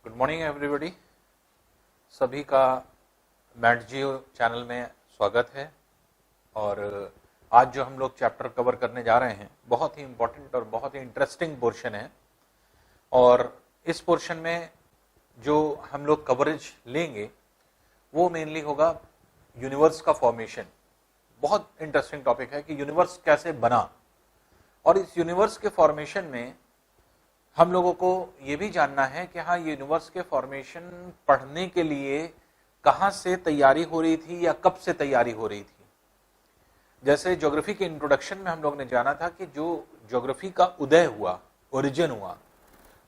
Good morning everybody. सभी का mat जियो channel में स्वागत है। और आज जो हम लोग चैप्टर कवर करने जा रहे हैं बहुत ही इम्पोर्टेंट और बहुत ही इंटरेस्टिंग पोर्शन है। और इस पोर्शन में जो हम लोग कवरेज लेंगे वो मेनली होगा यूनिवर्स का फॉर्मेशन। बहुत इंटरेस्टिंग टॉपिक है कि यूनिवर्स कैसे बना, और इस यूनिवर्स के फॉर्मेशन में हम लोगों को ये भी जानना है कि हाँ, यूनिवर्स के फॉर्मेशन पढ़ने के लिए कहाँ से तैयारी हो रही थी या कब से तैयारी हो रही थी। जैसे ज्योग्राफी के इंट्रोडक्शन में हम लोग ने जाना था कि जो ज्योग्राफी का उदय हुआ, ओरिजिन हुआ,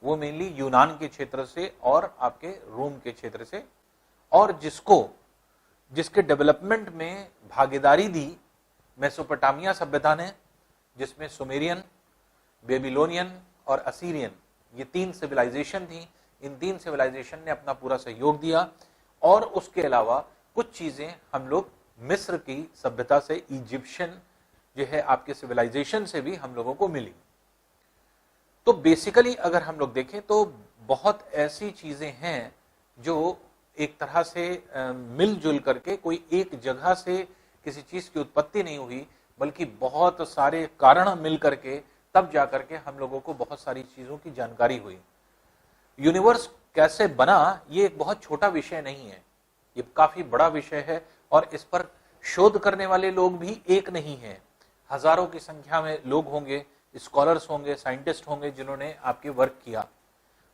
वो मेनली यूनान के क्षेत्र से और आपके रोम के क्षेत्र से, और जिसके डेवलपमेंट में भागीदारी दी मेसोपोटामिया सभ्यता ने, जिसमें सुमेरियन, बेबीलोनियन और असीरियन, ये तीन सिविलाइजेशन थी। इन तीन सिविलाइजेशन ने अपना पूरा सहयोग दिया। और उसके अलावा कुछ चीजें हम लोग मिस्र की सभ्यता से, इजिप्शियन जो है आपके सिविलाइजेशन से भी हम लोगों को मिली। तो बेसिकली अगर हम लोग देखें तो बहुत ऐसी चीजें हैं जो एक तरह से मिलजुल करके, कोई एक जगह से किसी चीज की उत्पत्ति नहीं हुई, बल्कि बहुत सारे कारण मिल करके तब जाकर के हम लोगों को बहुत सारी चीजों की जानकारी हुई। यूनिवर्स कैसे बना ये एक बहुत छोटा विषय नहीं है, ये काफी बड़ा विषय है। और इस पर शोध करने वाले लोग भी एक नहीं है, हजारों की संख्या में लोग होंगे, स्कॉलर्स होंगे, साइंटिस्ट होंगे जिन्होंने आपके वर्क किया।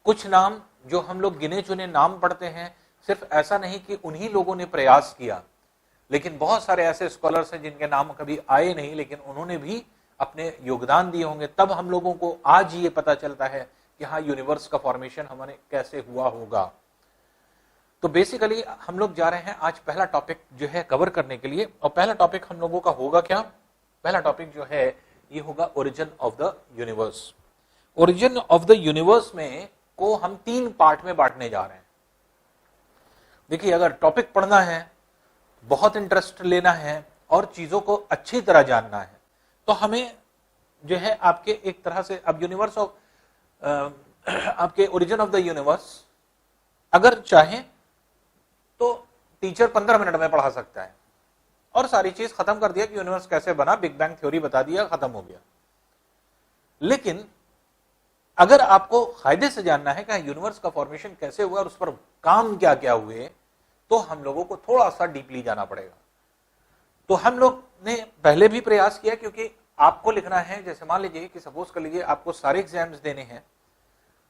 कुछ नाम जो हम लोग गिने चुने नाम पढ़ते हैं, सिर्फ ऐसा नहीं कि उन्हीं लोगों ने प्रयास किया, लेकिन बहुत सारे ऐसे स्कॉलर्स हैं जिनके नाम कभी आए नहीं, लेकिन उन्होंने भी अपने योगदान दिए होंगे। तब हम लोगों को आज ये पता चलता है कि हाँ, यूनिवर्स का फॉर्मेशन हमारे कैसे हुआ होगा। तो बेसिकली हम लोग जा रहे हैं आज पहला टॉपिक जो है कवर करने के लिए। और पहला टॉपिक हम लोगों का होगा क्या? पहला टॉपिक जो है ये होगा origin of the universe. Origin of the universe में को हम तीन पार्ट में बांटने जा रहे हैं। देखिए, अगर टॉपिक पढ़ना है, बहुत इंटरेस्ट लेना है और चीजों को अच्छी तरह जानना है, तो हमें जो है आपके एक तरह से अब यूनिवर्स ऑफ आपके ओरिजिन ऑफ द यूनिवर्स अगर चाहें तो टीचर 15 मिनट में पढ़ा सकता है और सारी चीज खत्म कर दिया कि यूनिवर्स कैसे बना, बिग बैंग थ्योरी बता दिया, खत्म हो गया। लेकिन अगर आपको कायदे से जानना है कि यूनिवर्स का फॉर्मेशन कैसे हुआ और उस पर काम क्या क्या हुए, तो हम लोगों को थोड़ा सा डीपली जाना पड़ेगा। तो हम लोग ने पहले भी प्रयास किया, क्योंकि आपको लिखना है, जैसे मान लीजिए कि सपोज कर लीजिए आपको सारे एग्जाम्स देने हैं,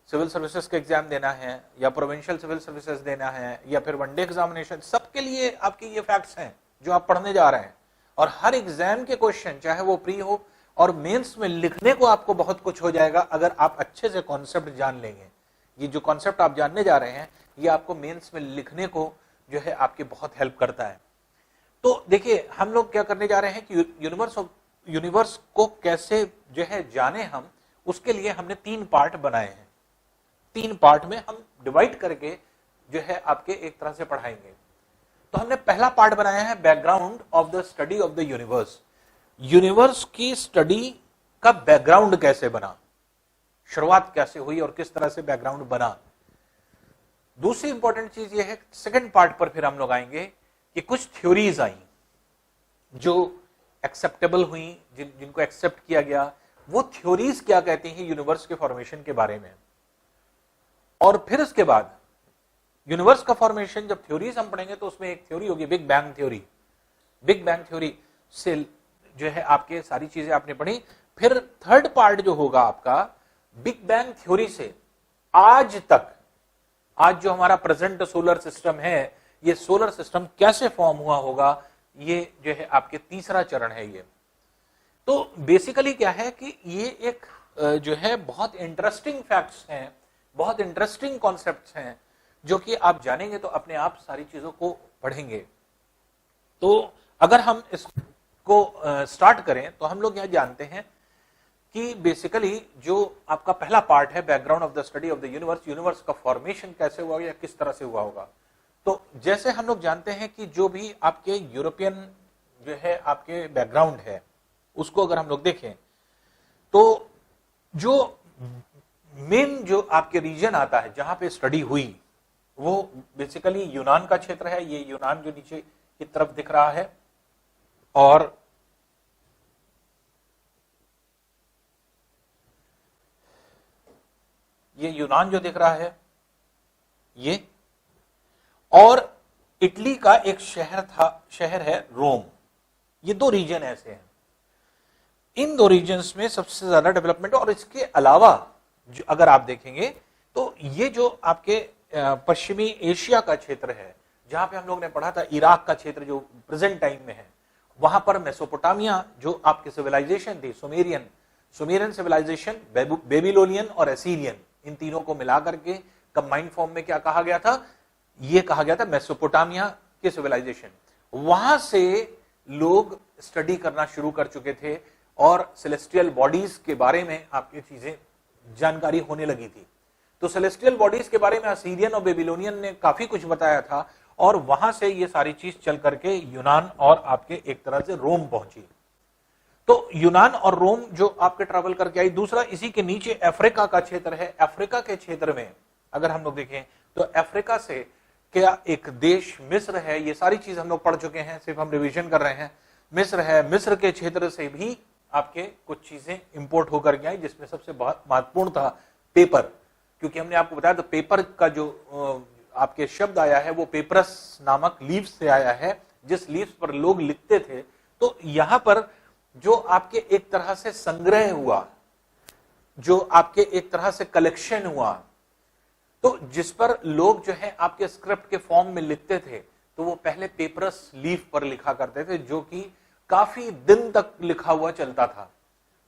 सिविल सर्विसेज के एग्जाम देना है या प्रोविंशियल सिविल सर्विसेज देना है या फिर वनडे एग्जामिनेशन, सबके लिए आपकी ये फैक्ट्स हैं जो आप पढ़ने जा रहे हैं। और हर एग्जाम के क्वेश्चन, चाहे वो प्री हो और मेंस में, लिखने को आपको बहुत कुछ हो जाएगा अगर आप अच्छे से कॉन्सेप्ट जान लेंगे। ये जो कॉन्सेप्ट आप जानने जा रहे हैं ये आपको मेंस में लिखने को जो है आपकी बहुत हेल्प करता है। तो देखिए, हम लोग क्या करने जा रहे हैं कि यूनिवर्स को कैसे जो है जाने हम, उसके लिए हमने तीन पार्ट बनाए हैं। तीन पार्ट में हम डिवाइड करके जो है आपके एक तरह से पढ़ाएंगे। तो हमने पहला पार्ट बनाया है background of the study of the universe. Universe की स्टडी का बैकग्राउंड कैसे बना, शुरुआत कैसे हुई और किस तरह से बैकग्राउंड बना। दूसरी इंपॉर्टेंट चीज ये है, सेकंड पार्ट पर फिर हम लोग आएंगे कि कुछ थ्योरीज आई जो एक्सेप्टेबल हुई, जिनको एक्सेप्ट किया गया, वो थ्योरीज क्या कहती हैं यूनिवर्स के फॉर्मेशन के बारे में। और फिर उसके बाद यूनिवर्स का फॉर्मेशन जब थ्योरीज हम पढ़ेंगे तो उसमें एक थ्योरी होगी big bang theory. Big bang theory से जो है आपके सारी चीजें आपने पढ़ी। फिर थर्ड पार्ट जो होगा आपका, बिग बैंग थ्योरी से आज तक, आज जो हमारा प्रेजेंट सोलर सिस्टम है, ये सोलर सिस्टम कैसे फॉर्म हुआ होगा, ये जो है आपके तीसरा चरण है ये। तो बेसिकली क्या है कि ये एक जो है बहुत इंटरेस्टिंग फैक्ट्स हैं, बहुत इंटरेस्टिंग कॉन्सेप्ट्स हैं, जो कि आप जानेंगे तो अपने आप सारी चीजों को पढ़ेंगे। तो अगर हम इसको स्टार्ट करें तो हम लोग यह जानते हैं कि बेसिकली जो आपका पहला पार्ट है background of the study of the universe, universe का फॉर्मेशन कैसे हुआ या किस तरह से हुआ होगा। तो जैसे हम लोग जानते हैं कि जो भी आपके यूरोपियन जो है आपके बैकग्राउंड है, उसको अगर हम लोग देखें तो जो मेन जो आपके रीजन आता है जहां पे स्टडी हुई, वो बेसिकली यूनान का क्षेत्र है। ये यूनान जो नीचे की तरफ दिख रहा है, और ये यूनान जो दिख रहा है ये, और इटली का एक शहर है रोम। ये दो रीजन ऐसे हैं, इन दो रीजन्स में सबसे ज्यादा डेवलपमेंट। और इसके अलावा जो अगर आप देखेंगे तो ये जो आपके पश्चिमी एशिया का क्षेत्र है, जहां पे हम लोग ने पढ़ा था इराक का क्षेत्र जो प्रेजेंट टाइम में है, वहां पर मेसोपोटामिया जो आपकी सिविलाइजेशन थी, सुमेरियन सिविलाइजेशन, बेबीलोनियन और एसीरियन, इन तीनों को मिला करके कंबाइंड फॉर्म में क्या कहा गया था, ये कहा गया था मेसोपोटामिया की सिविलाइजेशन। वहां से लोग स्टडी करना शुरू कर चुके थे और सेलेस्टियल बॉडीज के बारे में आपकी चीजें जानकारी होने लगी थी। तो सेलेस्टियल बॉडीज के बारे में असीरियन और बेबीलोनियन ने काफी कुछ बताया था, और वहां से ये सारी चीज चल करके यूनान और आपके एक तरह से रोम पहुंची। तो यूनान और रोम जो आपके ट्रैवल करके आई। दूसरा, इसी के नीचे अफ्रीका का क्षेत्र है। अफ्रीका के क्षेत्र में अगर हम लोग देखें तो अफ्रीका से क्या एक देश मिस्र है, ये सारी चीज हम लोग पढ़ चुके हैं, सिर्फ हम रिवीजन कर रहे हैं। मिस्र है, मिस्र के क्षेत्र से भी आपके कुछ चीजें इंपोर्ट होकर के आई, जिसमें सबसे बहुत महत्वपूर्ण था पेपर, क्योंकि हमने आपको बताया तो पेपर का जो आपके शब्द आया है वो पेपरस नामक लीव्स से आया है, जिस लीव्स पर लोग लिखते थे। तो यहां पर जो आपके एक तरह से संग्रह हुआ, जो आपके एक तरह से कलेक्शन हुआ, तो जिस पर लोग जो है आपके स्क्रिप्ट के फॉर्म में लिखते थे, तो वो पहले पेपरस लीफ पर लिखा करते थे, जो कि काफी दिन तक लिखा हुआ चलता था।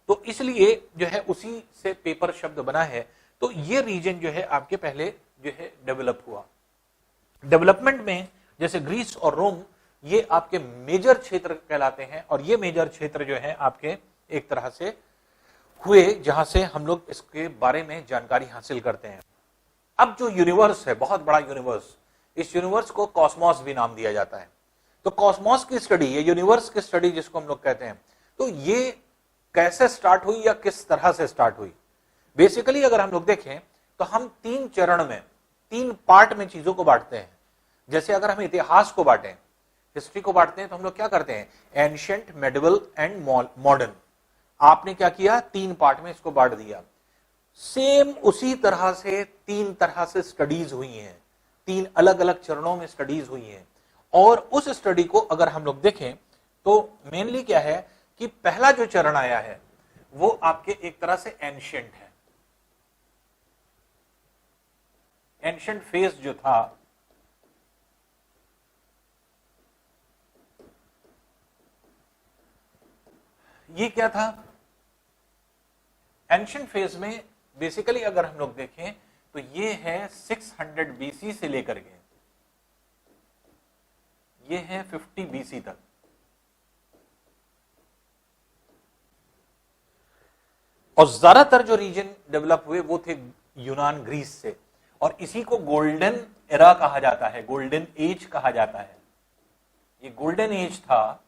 तो इसलिए जो है उसी से पेपर शब्द बना है। तो ये रीजन जो है आपके पहले जो है डेवलप हुआ। डेवलपमेंट में जैसे ग्रीस और रोम, ये आपके मेजर क्षेत्र कहलाते हैं, और ये मेजर क्षेत्र जो है आपके एक तरह से हुए जहां से हम लोग इसके बारे में जानकारी हासिल करते हैं। अब जो यूनिवर्स है, बहुत बड़ा यूनिवर्स, इस यूनिवर्स को कॉस्मोस भी नाम दिया जाता है। तो कॉस्मोस की स्टडी, ये यूनिवर्स की स्टडी जिसको हम लोग कहते हैं, तो ये कैसे स्टार्ट हुई या किस तरह से स्टार्ट हुई। बेसिकली अगर हम लोग देखें तो हम 3 चरण में, 3 पार्ट में चीजों को बांटते हैं। जैसे अगर हम इतिहास को बांटें, हिस्ट्री को बांटते हैं, तो हम लोग क्या करते हैं, एंशिएंट, मेडिवल एंड मॉडर्न। आपने क्या किया, 3 पार्ट में इसको बांट दिया। सेम उसी तरह से 3 तरह से स्टडीज हुई हैं, 3 अलग अलग चरणों में स्टडीज हुई हैं। और उस स्टडी को अगर हम लोग देखें तो मेनली क्या है कि पहला जो चरण आया है वो आपके एक तरह से एंशिएंट है। एंशिएंट फेज जो था, ये क्या था, एंशिएंट फेज में बेसिकली अगर हम लोग देखें तो ये है 600 बीसी से लेकर के ये है 50 बीसी तक। और ज्यादातर जो रीजन डेवलप हुए वो थे यूनान, ग्रीस से, और इसी को गोल्डन एरा कहा जाता है, गोल्डन एज कहा जाता है। ये गोल्डन एज था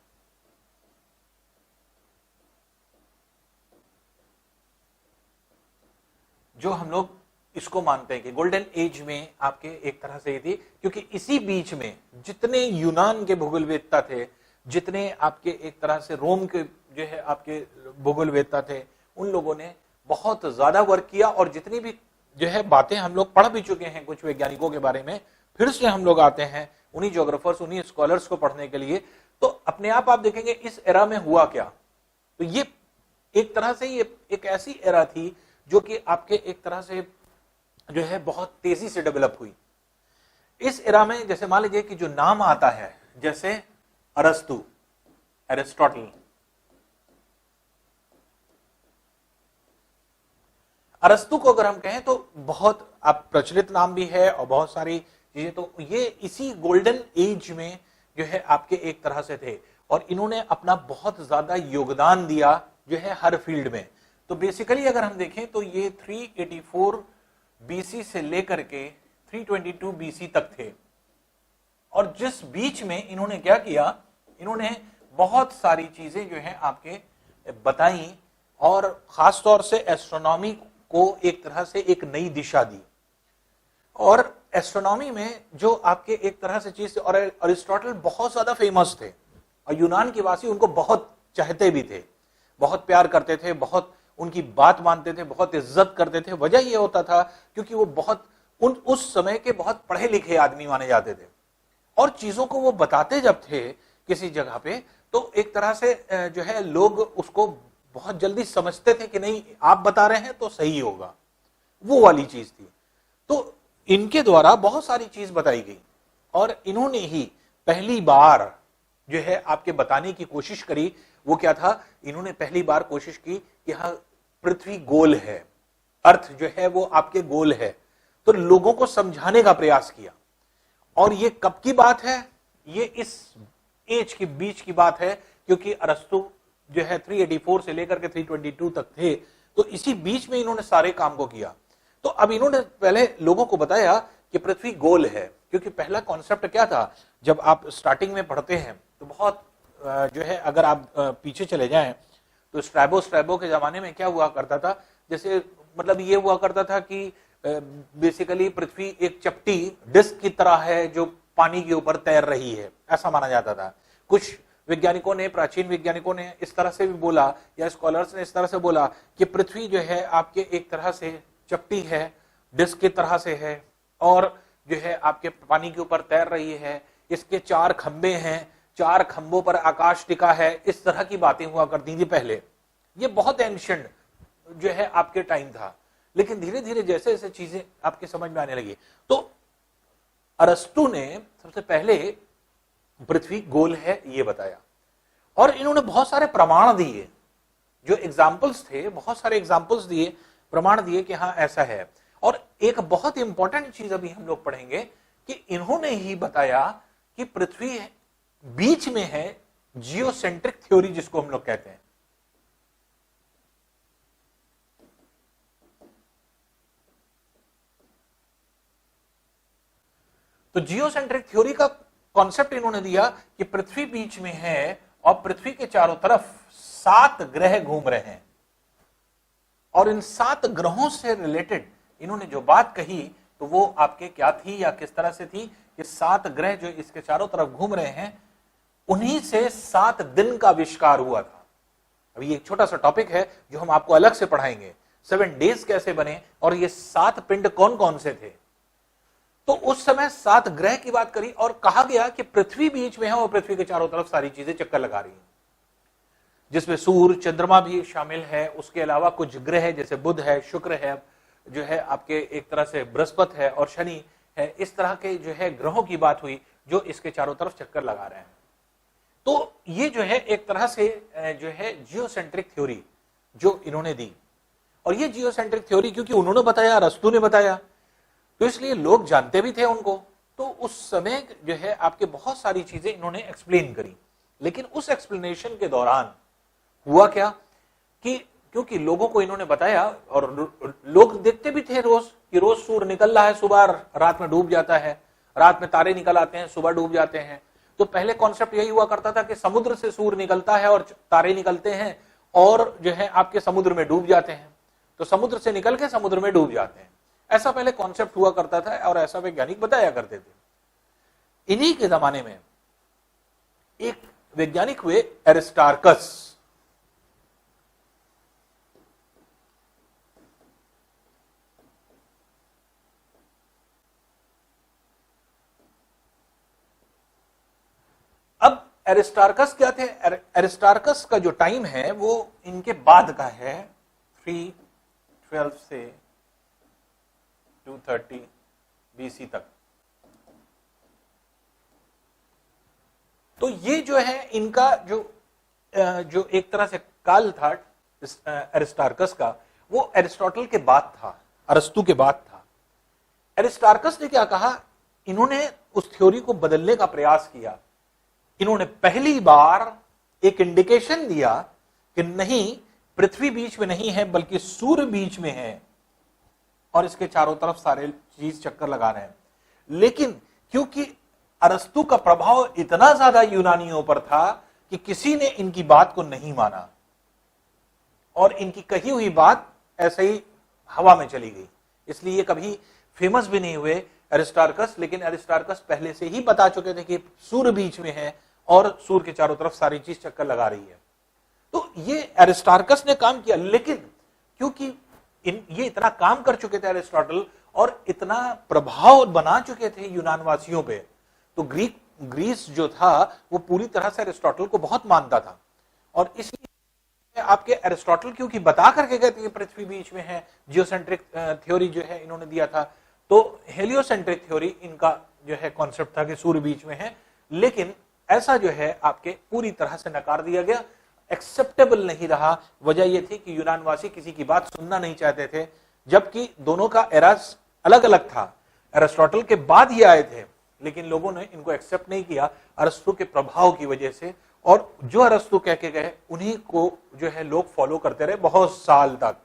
जो हम लोग इसको मानते हैं कि गोल्डन एज में आपके एक तरह से ये थी, क्योंकि इसी बीच में जितने यूनान के भूगोलवेत्ता थे, जितने आपके एक तरह से रोम के जो है आपके भूगोलवेत्ता थे, उन लोगों ने बहुत ज्यादा वर्क किया। और जितनी भी जो है बातें हम लोग पढ़ भी चुके हैं कुछ वैज्ञानिकों के बारे में, फिर से हम लोग आते हैं उन्हीं ज्योग्राफर्स, उन्हीं स्कॉलर्स को पढ़ने के लिए। तो अपने आप देखेंगे इस एरा में हुआ क्या। तो ये एक तरह से ये एक ऐसी एरा थी जो कि आपके एक तरह से जो है बहुत तेजी से डेवलप हुई। इस एरा में जैसे मान लीजिए कि जो नाम आता है, जैसे अरस्तु, एरिस्टोटल, अरस्तु को अगर हम कहें तो बहुत आप प्रचलित नाम भी है और बहुत सारी चीजें, तो ये इसी गोल्डन एज में जो है आपके एक तरह से थे, और इन्होंने अपना बहुत ज्यादा योगदान दिया जो है हर फील्ड में। तो बेसिकली अगर हम देखें तो ये 384 बीसी से लेकर के 322 बीसी तक थे। और जिस बीच में इन्होंने क्या किया, इन्होंने बहुत सारी चीजें जो है आपके बताई, और खासतौर से एस्ट्रोनॉमी को एक तरह से एक नई दिशा दी। और एस्ट्रोनॉमी में जो आपके एक तरह से चीज, और अरिस्टोटल बहुत ज्यादा फेमस थे और यूनान के वासी उनको बहुत चाहते भी थे, बहुत प्यार करते थे, बहुत उनकी बात मानते थे, बहुत इज्जत करते थे। वजह यह होता था क्योंकि वो बहुत उस समय के बहुत पढ़े लिखे आदमी माने जाते थे और चीजों को वो बताते जब थे किसी जगह पे, तो एक तरह से जो है लोग उसको बहुत जल्दी समझते थे कि नहीं आप बता रहे हैं तो सही होगा, वो वाली चीज थी। तो इनके द्वारा बहुत सारी चीज बताई गई और इन्होंने ही पहली बार जो है आपके बताने की कोशिश करी। वो क्या था, इन्होंने पहली बार कोशिश की कि हाँ पृथ्वी गोल है, अर्थ जो है वो आपके गोल है, तो लोगों को समझाने का प्रयास किया। और ये कब की बात है, ये इस एज के बीच की बात है, क्योंकि अरस्तु जो है 384 से लेकर के 322 तक थे, तो इसी बीच में इन्होंने सारे काम को किया। तो अब इन्होंने पहले लोगों को बताया कि पृथ्वी गोल है, क्योंकि पहला कॉन्सेप्ट क्या था, जब आप स्टार्टिंग में पढ़ते हैं तो बहुत जो है अगर आप पीछे चले जाएं तो स्ट्रैबो के जमाने में क्या हुआ करता था, जैसे मतलब ये हुआ करता था कि बेसिकली पृथ्वी एक चपटी डिस्क की तरह है जो पानी के ऊपर तैर रही है, ऐसा माना जाता था। कुछ वैज्ञानिकों ने, प्राचीन वैज्ञानिकों ने इस तरह से भी बोला, या स्कॉलर्स ने इस तरह से बोला कि पृथ्वी जो है आपके एक तरह से चपटी है, डिस्क की तरह से है, और जो है आपके पानी के ऊपर तैर रही है, इसके 4 खंबे हैं, 4 खंबों पर आकाश टिका है, इस तरह की बातें हुआ करती थी पहले। ये बहुत एंशिएंट जो है आपके टाइम था, लेकिन धीरे धीरे जैसे जैसे चीजें आपके समझ में आने लगी, तो अरस्तु ने सबसे पहले पृथ्वी गोल है ये बताया, और इन्होंने बहुत सारे प्रमाण दिए, जो एग्जाम्पल्स थे, बहुत सारे एग्जाम्पल्स दिए, प्रमाण दिए कि हाँ ऐसा है। और एक बहुत इंपॉर्टेंट चीज अभी हम लोग पढ़ेंगे कि इन्होंने ही बताया कि पृथ्वी बीच में है, जियोसेंट्रिक थ्योरी जिसको हम लोग कहते हैं। तो जियोसेंट्रिक थ्योरी का कॉन्सेप्ट इन्होंने दिया कि पृथ्वी बीच में है और पृथ्वी के चारों तरफ 7 ग्रह घूम रहे हैं, और इन 7 ग्रहों से रिलेटेड इन्होंने जो बात कही तो वो आपके क्या थी या किस तरह से थी कि 7 ग्रह जो इसके चारों तरफ घूम रहे हैं, उन्हीं से 7 दिन का आविष्कार हुआ था। अभी एक छोटा सा टॉपिक है जो हम आपको अलग से पढ़ाएंगे, 7 डेज कैसे बने और ये 7 पिंड कौन कौन से थे। तो उस समय 7 ग्रह की बात करी और कहा गया कि पृथ्वी बीच में है और पृथ्वी के चारों तरफ सारी चीजें चक्कर लगा रही हैं, जिसमें सूर्य, चंद्रमा भी शामिल है। उसके अलावा कुछ ग्रह जैसे बुध है, शुक्र है, जो है आपके एक तरह से बृहस्पति है और शनि है, इस तरह के जो है ग्रहों की बात हुई जो इसके चारों तरफ चक्कर लगा रहे हैं। तो ये जो है एक तरह से जो है जियोसेंट्रिक थ्योरी जो इन्होंने दी, और ये जियोसेंट्रिक थ्योरी क्योंकि उन्होंने बताया, अरस्तु ने बताया, तो इसलिए लोग जानते भी थे उनको। तो उस समय जो है आपके बहुत सारी चीजें इन्होंने एक्सप्लेन करी, लेकिन उस एक्सप्लेनेशन के दौरान हुआ क्या कि क्योंकि लोगों को इन्होंने बताया और लोग देखते भी थे रोज कि रोज सूर्य निकल रहा है, सुबह रात में डूब जाता है, रात में तारे निकल आते हैं, सुबह डूब जाते हैं। तो पहले कॉन्सेप्ट यही हुआ करता था कि समुद्र से सूर्य निकलता है और तारे निकलते हैं और जो है आपके समुद्र में डूब जाते हैं, तो समुद्र से निकल के समुद्र में डूब जाते हैं, ऐसा पहले कॉन्सेप्ट हुआ करता था और ऐसा वैज्ञानिक बताया करते थे। इन्हीं के जमाने में एक वैज्ञानिक हुए एरिस्टार्कस। अब एरिस्टार्कस क्या थे? एरिस्टार्कस का जो टाइम है वो इनके बाद का है, 312 से 230 BC तक। तो ये जो है इनका जो एक तरह से काल था एरिस्टार्कस का, वो एरिस्टोटल के बाद था, अरस्तु के बाद था। एरिस्टार्कस ने क्या कहा, इन्होंने उस थ्योरी को बदलने का प्रयास किया। इन्होंने पहली बार एक इंडिकेशन दिया कि नहीं, पृथ्वी बीच में नहीं है बल्कि सूर्य बीच में है और इसके चारों तरफ सारे चीज चक्कर लगा रहे हैं। लेकिन क्योंकि अरस्तु का प्रभाव इतना ज्यादा यूनानियों पर था कि किसी ने इनकी बात को नहीं माना और इनकी कही हुई बात ऐसे ही हवा में चली गई, इसलिए ये कभी फेमस भी नहीं हुए। एरिस्टार्कस, लेकिन एरिस्टार्कस पहले से ही बता चुके थे कि सूर्य बीच में है और सूर्य के चारों तरफ सारी चीज चक्कर लगा रही है। तो ये एरिस्टार्कस ने काम किया, लेकिन क्योंकि ये इतना काम कर चुके थे एरिस्टोटल और इतना प्रभाव बना चुके थे यूनान वासियों पे, तो ग्रीस जो था वो पूरी तरह से एरिस्टोटल को बहुत मानता था। और इसलिए आपके एरिस्टोटल क्योंकि बता करके गए थे कि पृथ्वी बीच में है, जियोसेंट्रिक थ्योरी जो है इन्होंने दिया था, तो हेलियोसेंट्रिक थ्योरी इनका जो है कॉन्सेप्ट था कि सूर्य बीच में है, लेकिन ऐसा जो है आपके पूरी तरह से नकार दिया गया, एक्सेप्टेबल नहीं रहा। वजह यह थी कि यूनानवासी किसी की बात सुनना नहीं चाहते थे, जबकि दोनों का एरास अलग अलग था। एरिस्टोटल के बाद ही आए थे, लेकिन लोगों ने इनको एक्सेप्ट नहीं किया अरस्तु के प्रभाव की वजह से, और जो अरस्तु कह के गए उन्हीं को जो है लोग फॉलो करते रहे बहुत साल तक।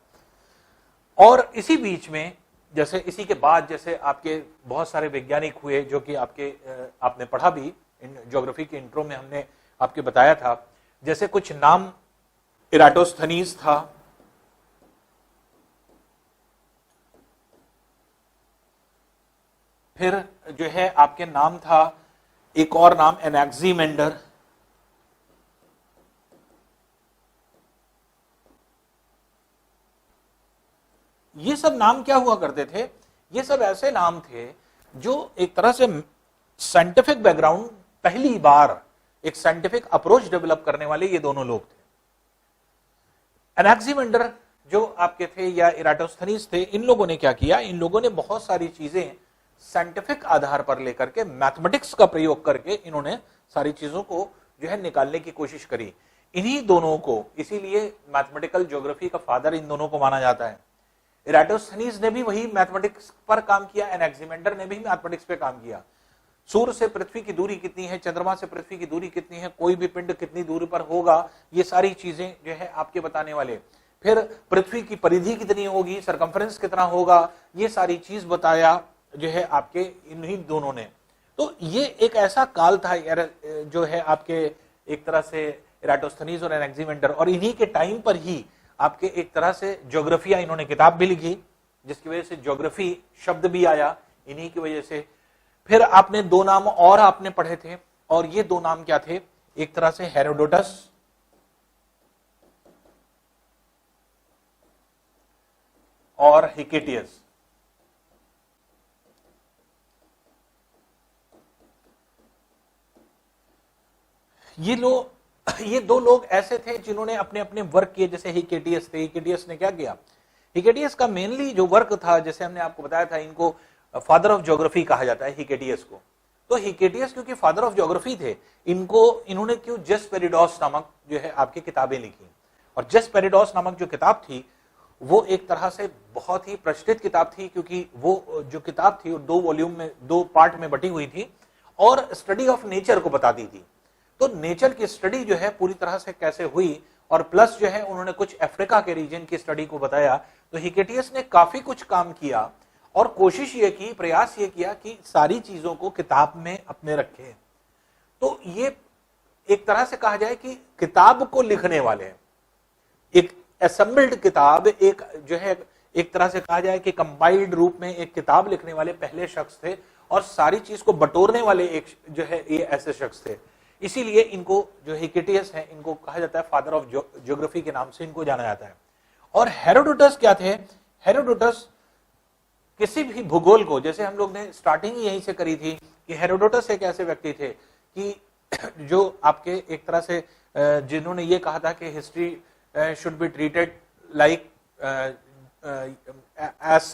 और इसी बीच में जैसे इसी के बाद जैसे आपके बहुत सारे वैज्ञानिक हुए, जो कि आपने पढ़ा भी ज्योग्राफी के इंट्रो में हमने आपके बताया था, जैसे कुछ नाम इराटोस्थनीज था, फिर जो है आपके नाम था एक और नाम एनाक्सीमेंडर, ये सब नाम क्या हुआ करते थे, ये सब ऐसे नाम थे जो एक तरह से साइंटिफिक बैकग्राउंड, पहली बार एक साइंटिफिक अप्रोच डेवलप करने वाले ये दोनों लोग थे। एनाक्सीमेंडर जो आपके थे या इराटोस्थनीज थे, इन लोगों ने क्या किया, इन लोगों ने बहुत सारी चीजें साइंटिफिक आधार पर लेकर के, मैथमेटिक्स का प्रयोग करके इन्होंने सारी चीजों को जो है निकालने की कोशिश करी। इन्हीं दोनों को, इसीलिए मैथमेटिकल ज्योग्राफी का फादर इन दोनों को माना जाता है। इराटोस्थनीज ने भी वही मैथमेटिक्स पर काम किया, एनाक्सीमेंडर ने भी मैथमेटिक्स पे काम किया। सूर्य से पृथ्वी की दूरी कितनी है, चंद्रमा से पृथ्वी की दूरी कितनी है, कोई भी पिंड कितनी दूरी पर होगा, ये सारी चीजें जो है आपके बताने वाले। फिर पृथ्वी की परिधि कितनी होगी, सरकमफ्रेंस कितना होगा, ये सारी चीज बताया जो है आपके इन्हीं दोनों ने। तो ये एक ऐसा काल था जो है आपके एक तरह से इराटोस्थनीज और एनाक्सीमेंडर, और इन्हीं के टाइम पर ही आपके एक तरह से ज्योग्राफिया, इन्होंने किताब भी लिखी जिसकी वजह से ज्योग्राफी शब्द भी आया इन्हीं की वजह से। फिर आपने दो नाम और आपने पढ़े थे, और ये दो नाम क्या थे, एक तरह से हेरोडोटस और हिकेटियस। ये दो लोग ऐसे थे जिन्होंने अपने अपने वर्क किए। जैसे हिकेटियस थे, हिकेटियस ने क्या किया, हिकेटियस का मेनली जो वर्क था, जैसे हमने आपको बताया था, इनको फादर ऑफ ज्योग्राफी कहा जाता है हिकेटियस को। तो हिकेटियस क्योंकि फादर ऑफ ज्योग्राफी थे, इन्होंने क्यों जेस्पेरिडोस नामक जो है आपकी किताबें लिखी। और जेस्पेरिडोस नामक जो किताब थी वो एक तरह से बहुत ही प्रचलित किताब थी, क्योंकि वो जो किताब थी वो 2 वॉल्यूम में, 2 पार्ट में बटी हुई थी और स्टडी ऑफ नेचर को बताती थी। तो नेचर की स्टडी जो है पूरी तरह से कैसे हुई, और प्लस जो है उन्होंने कुछ अफ्रीका के रीजन की स्टडी को बताया। तो हिकेटियस ने काफी कुछ काम किया और कोशिश ये की, प्रयास ये किया कि सारी चीजों को किताब में अपने रखे। तो ये एक तरह से कहा जाए कि किताब को लिखने वाले, एक असेंबल्ड किताब, एक जो है एक तरह से कहा जाए कि कंपाइल्ड रूप में एक किताब लिखने वाले पहले शख्स थे, और सारी चीज को बटोरने वाले एक जो है ये ऐसे शख्स थे। इसीलिए इनको जो हिकेटियस है, इनको कहा जाता है फादर ऑफ ज्योग्राफी के नाम से इनको जाना जाता है। और हेरोडोटस क्या थे, हेरोडोटस किसी भी भूगोल को, जैसे हम लोग ने स्टार्टिंग ही यहीं से करी थी कि हेरोडोटस एक ऐसे व्यक्ति थे कि जो आपके एक तरह से जिन्होंने ये कहा था कि history should be treated like as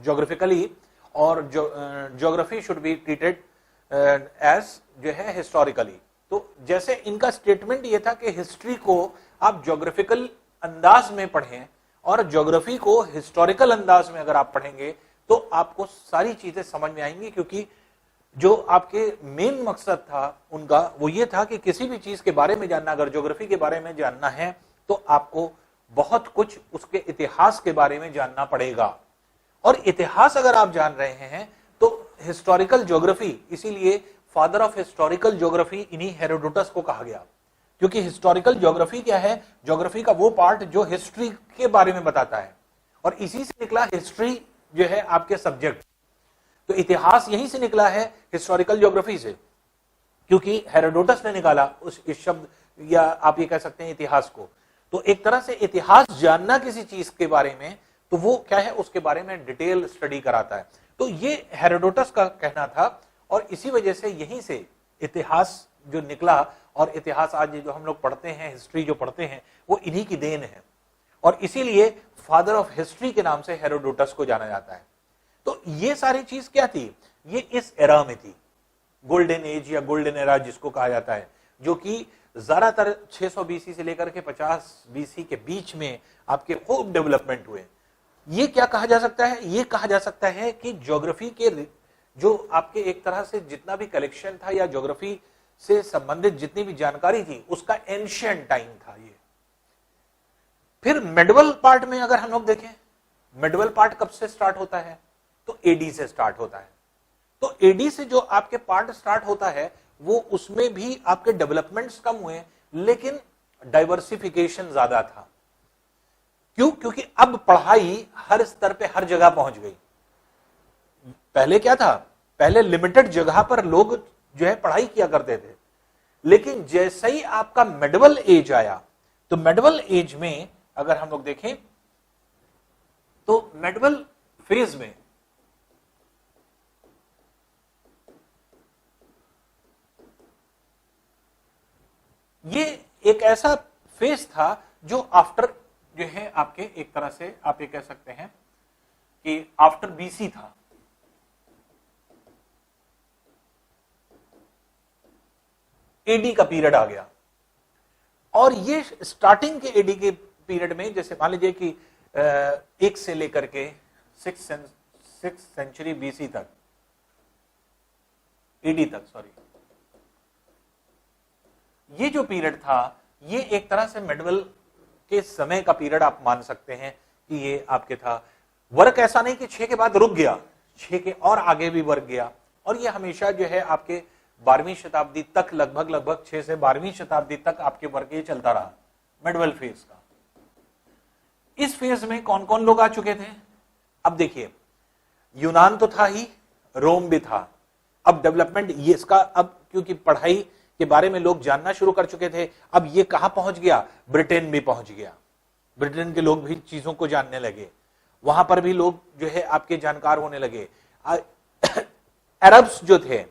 geographically, और geography should be treated as जो है हिस्टोरिकली। तो जैसे इनका स्टेटमेंट ये था कि हिस्ट्री को आप ज्योग्राफिकल अंदाज में पढ़ें और ज्योग्राफी को हिस्टोरिकल अंदाज में अगर आप पढ़ेंगे तो आपको सारी चीजें समझ में आएंगी। क्योंकि जो आपके मेन मकसद था उनका वो ये था कि किसी भी चीज के बारे में जानना, अगर ज्योग्राफी के बारे में जानना है तो आपको बहुत कुछ उसके इतिहास के बारे में जानना पड़ेगा। और इतिहास अगर आप जान रहे हैं तो हिस्टोरिकल ज्योग्राफी, इसीलिए फादर ऑफ हिस्टोरिकल ज्योग्राफी इन्हीं हेरोडोटस को कहा गया। क्योंकि हिस्टोरिकल ज्योग्राफी क्या है, ज्योग्राफी का वो पार्ट जो हिस्ट्री के बारे में बताता है, और इसी से निकला हिस्ट्री जो है आपके सब्जेक्ट। तो इतिहास यहीं से निकला है, हिस्टोरिकल ज्योग्राफी से, क्योंकि हेरोडोटस ने निकाला इस शब्द, या आप ये कह सकते हैं इतिहास को। तो एक तरह से इतिहास जानना किसी चीज के बारे में, तो वो क्या है, उसके बारे में डिटेल स्टडी कराता है। तो ये हेरोडोटस का कहना था, और इसी वजह से यहीं से इतिहास जो निकला, और इतिहास आज जो हम लोग पढ़ते हैं, हिस्ट्री जो पढ़ते हैं, वो इन्हीं की देन है, और इसीलिए फादर ऑफ हिस्ट्री के नाम से हेरोडोटस को जाना जाता है। तो ये सारी चीज क्या थी, ये इस एरा में थी, गोल्डन एज या गोल्डन एरा जिसको कहा जाता है, जो कि ज्यादातर 600 बीसी से लेकर के 50 बीसी के बीच में आपके खूब डेवलपमेंट हुए। ये क्या कहा जा सकता है, ये कहा जा सकता है कि ज्योग्राफी के जो आपके एक तरह से जितना भी कलेक्शन था, या ज्योग्राफी से संबंधित जितनी भी जानकारी थी, उसका एंशिएंट टाइम था ये। फिर मेडिवल पार्ट में अगर हम लोग देखें, मेडिवल पार्ट कब से स्टार्ट होता है, तो एडी से स्टार्ट होता है। तो एडी से जो आपके पार्ट स्टार्ट होता है, वो उसमें भी आपके डेवलपमेंट्स कम हुए, लेकिन डाइवर्सिफिकेशन ज्यादा था। क्यों? क्योंकि अब पढ़ाई हर स्तर पे हर जगह पहुंच गई। पहले क्या था, पहले लिमिटेड जगह पर लोग जो है पढ़ाई किया करते थे, लेकिन जैसे ही आपका मेडिवल एज आया, तो मेडिवल एज में अगर हम लोग देखें, तो मेडिवल फेज में ये एक ऐसा फेज था जो आफ्टर जो है आपके एक तरह से आप ये कह सकते हैं कि आफ्टर बीसी था। एडी का पीरियड आ गया, और ये स्टार्टिंग के एडी के पीरियड में, जैसे मान लीजिए कि 1 से लेकर के 6 सेंचुरी बीसी तक, एडी तक, सॉरी, ये जो पीरियड था, ये एक तरह से मेडिवल के समय का पीरियड आप मान सकते हैं कि ये आपके था। वर्क ऐसा नहीं कि 6 के बाद रुक गया, 6 के और आगे भी वर्क गया, और ये हमेशा जो है आपके 12वीं शताब्दी तक, लगभग 6 से 12वीं शताब्दी तक आपके वर्क ये चलता रहा, मेडिवल फेज का। इस फेज में कौन कौन लोग आ चुके थे? अब देखिए, यूनान तो था ही, रोम भी था। अब डेवलपमेंट ये इसका, अब क्योंकि पढ़ाई के बारे में लोग जानना शुरू कर चुके थे, अब ये कहां पहुंच गया, ब्रिटेन भी पहुंच गया। ब्रिटेन के लोग भी चीजों को जानने लगे, वहां पर भी लोग जो है आपके जानकार होने लगे। अरब्स जो थे,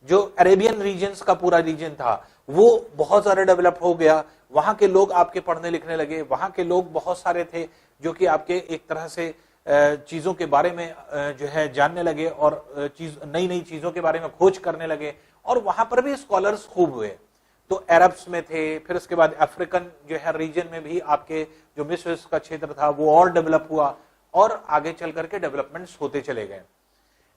जो अरेबियन रीजन्स का पूरा रीजन था, वो बहुत ज्यादा डेवलप हो गया, वहां के लोग आपके पढ़ने लिखने लगे, वहां के लोग बहुत सारे थे जो कि आपके एक तरह से चीजों के बारे में जो है जानने लगे, और नई नई चीजों के बारे में खोज करने लगे, और वहां पर भी स्कॉलर्स खूब हुए। तो अरब्स में थे, फिर उसके बाद अफ्रीकन जो है रीजन में भी आपके जो मिस्र का क्षेत्र था वो और डेवलप हुआ, और आगे चल करके डेवलपमेंट्स होते चले गए।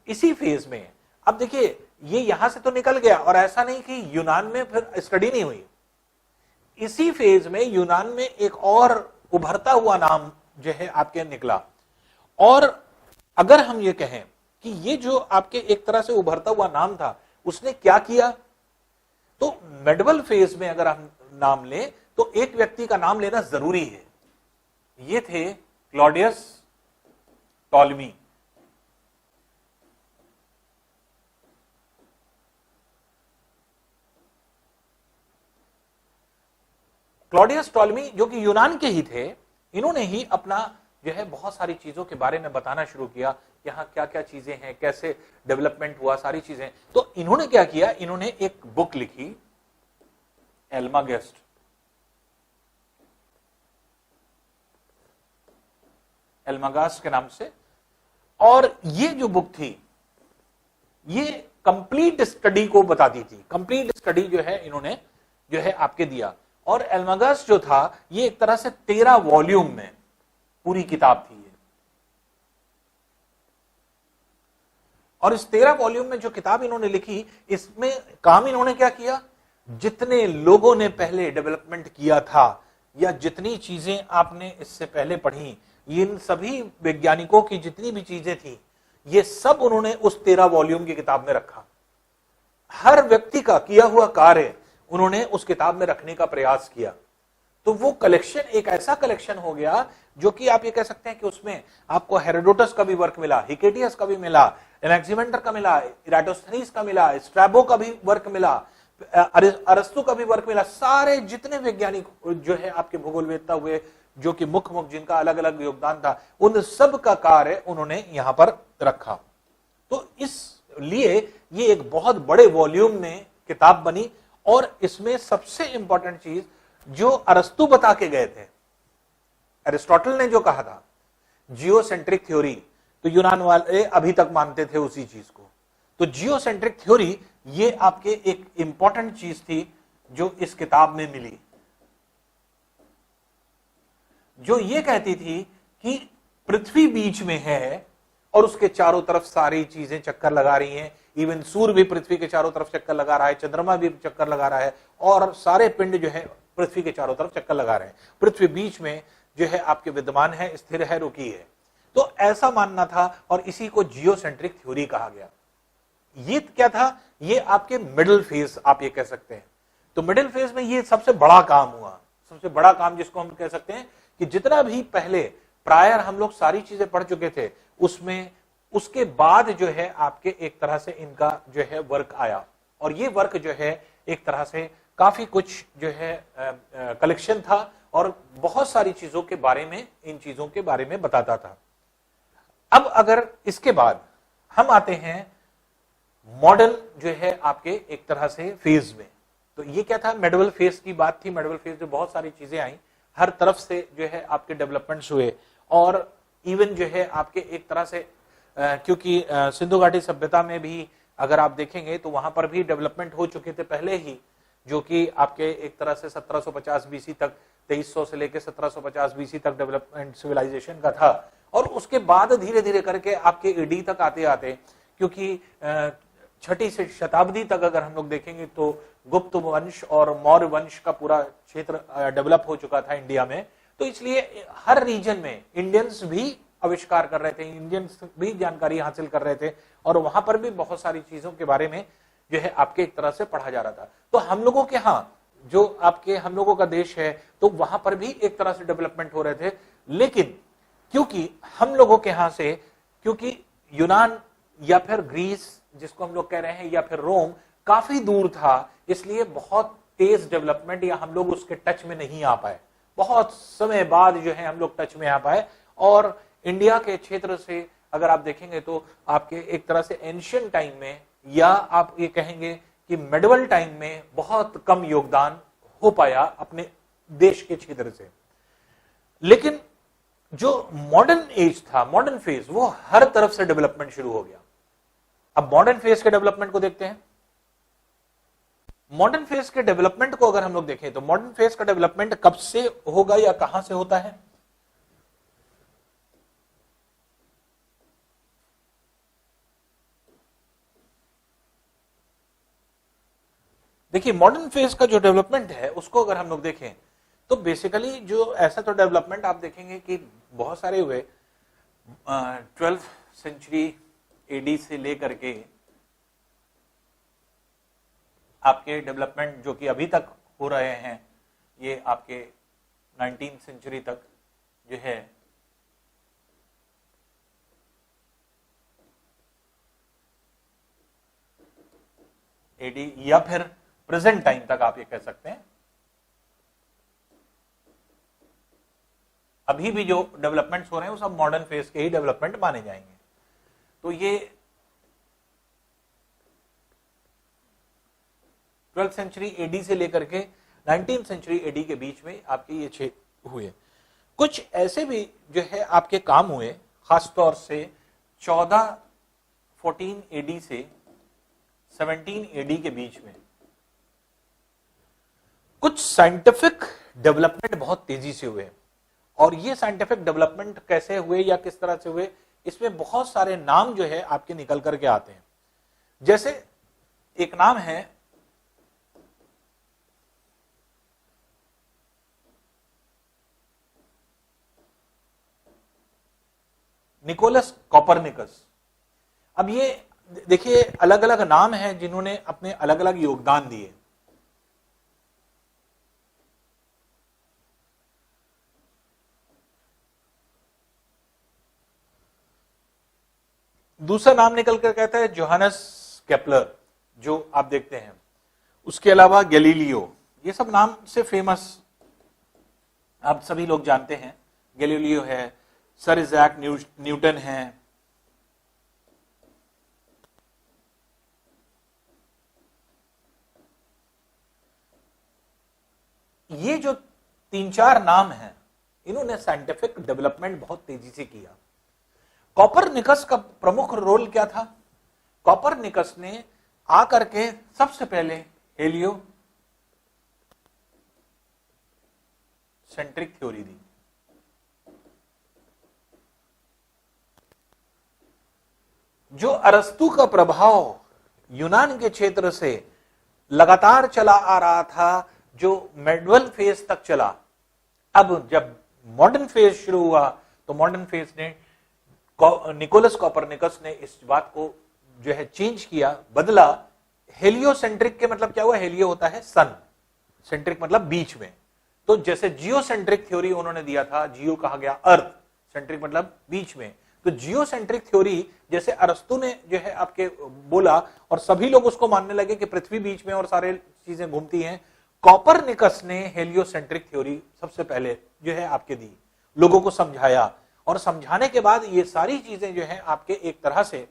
इसी फेज में अब देखिए, ये यहां से तो निकल गया, और ऐसा नहीं कि यूनान में फिर स्टडी नहीं हुई। इसी फेज में यूनान में एक और उभरता हुआ नाम जो है आपके निकला, और अगर हम ये कहें कि ये जो आपके एक तरह से उभरता हुआ नाम था, उसने क्या किया, तो मेडिवल फेज में अगर हम नाम लें, तो एक व्यक्ति का नाम लेना जरूरी है। ये थे क्लॉडियस टॉलमी। क्लॉडियस टॉलमी जो कि यूनान के ही थे, इन्होंने ही अपना जो है बहुत सारी चीजों के बारे में बताना शुरू किया, यहाँ क्या क्या चीजें हैं, कैसे डेवलपमेंट हुआ, सारी चीजें। तो इन्होंने क्या किया, इन्होंने एक बुक लिखी, एल्मागेस्ट। एल्मागास के नाम से, और ये जो बुक थी, ये कंप्लीट स्टडी को बताती थी। कंप्लीट स्टडी जो है इन्होंने जो है आपके दिया, और एल्मागस जो था, ये एक तरह से 13 वॉल्यूम में पूरी किताब थी ये। और इस 13 वॉल्यूम में जो किताब इन्होंने लिखी, इसमें काम इन्होंने क्या किया, जितने लोगों ने पहले डेवलपमेंट किया था, या जितनी चीजें आपने इससे पहले पढ़ी, इन सभी वैज्ञानिकों की जितनी भी चीजें थी, ये सब उन्होंने उस 13 वॉल्यूम की किताब में रखा। हर व्यक्ति का किया हुआ कार्य उन्होंने उस किताब में रखने का प्रयास किया। तो वो कलेक्शन एक ऐसा कलेक्शन हो गया जो कि आप ये कह सकते हैं कि उसमें आपको हेरोडोटस का भी वर्क मिला, हिकेटियस का भी मिला, एनेक्सिमेंडर का मिला, इराटोस्थेनीज का मिला, स्ट्रैबो का भी वर्क मिला, अरस्तु का भी वर्क मिला। सारे जितने वैज्ञानिक जो है आपके भूगोलवेत्ता हुए, जो कि मुख्य जिनका अलग अलग योगदान था, उन सब का कार्य उन्होंने यहां पर रखा। तो इसलिए ये एक बहुत बड़े वॉल्यूम में किताब बनी। और इसमें सबसे इंपॉर्टेंट चीज जो अरस्तु बता के गए थे, अरिस्टोटल ने जो कहा था जियोसेंट्रिक थ्योरी, तो यूनान वाले अभी तक मानते थे उसी चीज को। तो जियोसेंट्रिक थ्योरी ये आपके एक इंपॉर्टेंट चीज थी जो इस किताब में मिली, जो ये कहती थी कि पृथ्वी बीच में है और उसके चारों तरफ सारी चीजें चक्कर लगा रही हैं। इवन सूर्य भी पृथ्वी के चारों तरफ चक्कर लगा रहा है, चंद्रमा भी चक्कर लगा रहा है, और सारे पिंड जो है पृथ्वी के चारों तरफ चक्कर लगा रहे हैं। पृथ्वी बीच में जो है आपके विद्यमान है, स्थिर है, रुकी है। तो ऐसा मानना था और इसी को जियोसेंट्रिक थ्योरी कहा गया। ये क्या था? ये आपके मिडिल फेज आप ये कह सकते हैं। तो मिडिल फेज में ये सबसे बड़ा काम हुआ, सबसे बड़ा काम जिसको हम कह सकते हैं कि जितना भी पहले प्रायर हम लोग सारी चीजें पढ़ चुके थे, उसमें उसके बाद जो है आपके एक तरह से इनका जो है वर्क आया। और ये वर्क जो है एक तरह से काफी कुछ जो है कलेक्शन था और बहुत सारी चीजों के बारे में, इन चीजों के बारे में बताता था। अब अगर इसके बाद हम आते हैं मॉडर्न जो है आपके एक तरह से फेज में, तो ये क्या था? मेडिवल फेज की बात थी। मेडिवल फेज में बहुत सारी चीजें आई, हर तरफ से जो है आपके डेवलपमेंट्स हुए। और इवन जो है आपके एक तरह से क्योंकि सिंधु घाटी सभ्यता में भी अगर आप देखेंगे तो वहां पर भी डेवलपमेंट हो चुके थे पहले ही, जो कि आपके एक तरह से 1750 बीसी तक, 2300 से लेकर 1750 बीसी तक डेवलपमेंट सिविलाइजेशन का था। और उसके बाद धीरे धीरे करके आपके एडी तक आते आते, क्योंकि 6ठी शताब्दी तक अगर हम लोग देखेंगे तो गुप्त वंश और मौर्य वंश का पूरा क्षेत्र डेवलप हो चुका था इंडिया में। तो इसलिए हर रीजन में इंडियंस भी आविष्कार कर रहे थे, इंडियंस भी जानकारी हासिल कर रहे थे, और वहां पर भी बहुत सारी चीजों के बारे में जो है आपके एक तरह से पढ़ा जा रहा था। तो हम लोगों के यहाँ जो आपके हम लोगों का देश है, तो वहां पर भी एक तरह से डेवलपमेंट हो रहे थे। लेकिन क्योंकि हम लोगों के यहां से, क्योंकि यूनान या फिर ग्रीस जिसको हम लोग कह रहे हैं, या फिर रोम काफी दूर था, इसलिए बहुत तेज डेवलपमेंट या हम लोग उसके टच में नहीं आ पाए। बहुत समय बाद जो है हम लोग टच में आ पाए। और इंडिया के क्षेत्र से अगर आप देखेंगे तो आपके एक तरह से एंशियंट टाइम में, या आप ये कहेंगे कि मेडिवल टाइम में बहुत कम योगदान हो पाया अपने देश के क्षेत्र से। लेकिन जो मॉडर्न एज था, मॉडर्न फेज, वो हर तरफ से डेवलपमेंट शुरू हो गया। अब मॉडर्न फेज के डेवलपमेंट को देखते हैं। मॉडर्न फेज के डेवलपमेंट को अगर हम लोग देखें तो मॉडर्न फेज का डेवलपमेंट कब से होगा या कहां से होता है? देखिए, मॉडर्न फेज का जो डेवलपमेंट है उसको अगर हम लोग देखें तो बेसिकली जो ऐसा तो डेवलपमेंट आप देखेंगे कि बहुत सारे हुए 12th सेंचुरी एडी से लेकर के आपके डेवलपमेंट जो कि अभी तक हो रहे हैं, ये आपके 19th सेंचुरी तक जो है एडी या फिर प्रेजेंट टाइम तक आप ये कह सकते हैं। अभी भी जो डेवलपमेंट्स हो रहे हैं वो सब मॉडर्न फेज के ही डेवलपमेंट माने जाएंगे। तो ये 12th सेंचुरी एडी से लेकर के 19th सेंचुरी एडी के बीच में आपके ये 6 हुए। कुछ ऐसे भी जो है आपके काम हुए, खासतौर से 14 एडी से 17 एडी के बीच में कुछ साइंटिफिक डेवलपमेंट बहुत तेजी से हुए। और ये साइंटिफिक डेवलपमेंट कैसे हुए या किस तरह से हुए, इसमें बहुत सारे नाम जो है आपके निकल करके आते हैं। जैसे एक नाम है निकोलस कॉपरनिकस। अब ये देखिए अलग अलग नाम हैं जिन्होंने अपने अलग अलग योगदान दिए। दूसरा नाम निकल कर कहता है जोहानस केपलर, जो आप देखते हैं। उसके अलावा गैलीलियो, ये सब नाम से फेमस आप सभी लोग जानते हैं। गैलीलियो है, सर इज़ैक न्यूटन है, ये जो 3-4 नाम हैं, इन्होंने साइंटिफिक डेवलपमेंट बहुत तेजी से किया। कोपरनिकस का प्रमुख रोल क्या था? कोपरनिकस ने आकर के सबसे पहले हेलियो सेंट्रिक थ्योरी दी। जो अरस्तु का प्रभाव यूनान के क्षेत्र से लगातार चला आ रहा था, जो मेडवल फेज तक चला, अब जब मॉडर्न फेज शुरू हुआ तो मॉडर्न फेज ने निकोलस कोपरनिकस ने इस बात को जो है चेंज किया, बदला। हेलियोसेंट्रिक के मतलब क्या हुआ? हेलियो होता है सन, सेंट्रिक मतलब बीच में। तो जैसे जियोसेंट्रिक थ्योरी उन्होंने दिया था, जियो कहा गया अर्थ, सेंट्रिक मतलब बीच में। तो जियोसेंट्रिक थ्योरी जैसे अरस्तु ने जो है आपके बोला और सभी लोग उसको मानने लगे कि पृथ्वी बीच में और सारे चीजें घूमती हैं, कोपरनिकस ने हेलियोसेंट्रिक थ्योरी सबसे पहले जो है आपके दी, लोगों को समझाया। और समझाने के बाद ये सारी चीजें जो है आपके एक तरह से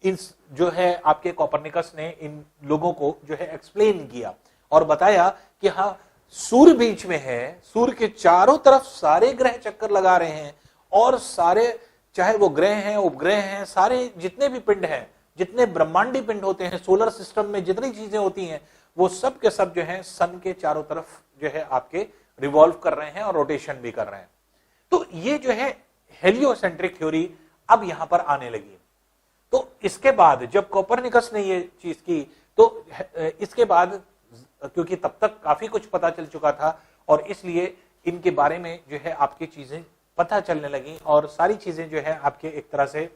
इन जो है आपके कोपरनिकस ने इन लोगों को जो है एक्सप्लेन किया और बताया कि हाँ, सूर्य बीच में है, सूर्य के चारों तरफ सारे ग्रह चक्कर लगा रहे हैं, और सारे चाहे वो ग्रह हैं, उपग्रह हैं, सारे जितने भी पिंड हैं, जितने ब्रह्मांडी पिंड होते हैं, सोलर सिस्टम में जितनी चीजें होती हैं, वो सब के सब जो है सन के चारों तरफ जो है आपके रिवॉल्व कर रहे हैं और रोटेशन भी कर रहे हैं। तो ये जो है हेलियोसेंट्रिक थ्योरी अब यहां पर आने लगी। तो इसके बाद जब कोपरनिकस ने ये चीज की, तो इसके बाद क्योंकि तब तक काफी कुछ पता चल चुका था और इसलिए इनके बारे में जो है आपकी चीजें पता चलने लगी, और सारी चीजें जो है आपके एक तरह से